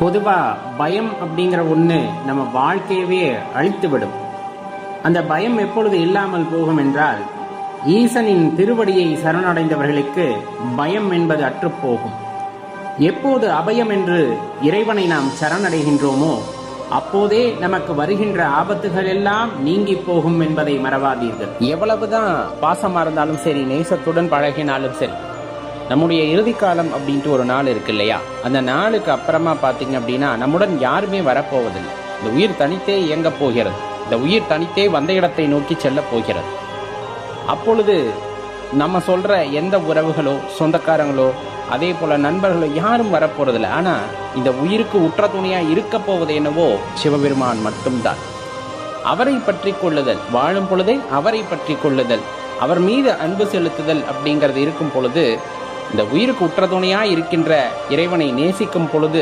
பொதுவாக பயம் அப்படிங்கிற ஒன்று நம்ம வாழ்க்கையவே அழித்து விடும். அந்த பயம் எப்பொழுது இல்லாமல் போகும் என்றால், ஈசனின் திருவடியை சரணடைந்தவர்களுக்கு பயம் என்பது அற்றுப்போகும். எப்போது அபயம் என்று இறைவனை நாம் சரணடைகின்றோமோ அப்போதே நமக்கு வருகின்ற ஆபத்துகள் எல்லாம் நீங்கி போகும் என்பதை மறவாதீர்கள். எவ்வளவுதான் பாசமா இருந்தாலும் சரி, நேசத்துடன் பழகினாலும் சரி, நம்முடைய இறுதி காலம் அப்படின்ட்டு ஒரு நாள் இருக்கு இல்லையா? அந்த நாளுக்கு அப்புறமா பார்த்தீங்க அப்படின்னா நம்முடன் யாருமே வரப்போவதில்லை. இந்த உயிர் தனித்தே இயங்க போகிறது. இந்த உயிர் தனித்தே வந்த இடத்தை நோக்கி செல்ல போகிறது. அப்பொழுது நம்ம சொல்ற எந்த உறவுகளோ சொந்தக்காரங்களோ அதே போல நண்பர்களோ யாரும் வரப்போறதில்லை. ஆனா இந்த உயிருக்கு உற்ற துணையா இருக்க போவது என்னவோ சிவபெருமான் மட்டும்தான். அவரை பற்றி கொள்ளுதல், வாழும் பொழுதே அவரை பற்றி கொள்ளுதல், அவர் மீது அன்பு செலுத்துதல் அப்படிங்கிறது இருக்கும் பொழுது, இந்த உயிருக்கு உற்ற துணையா இருக்கின்ற இறைவனை நேசிக்கும் பொழுது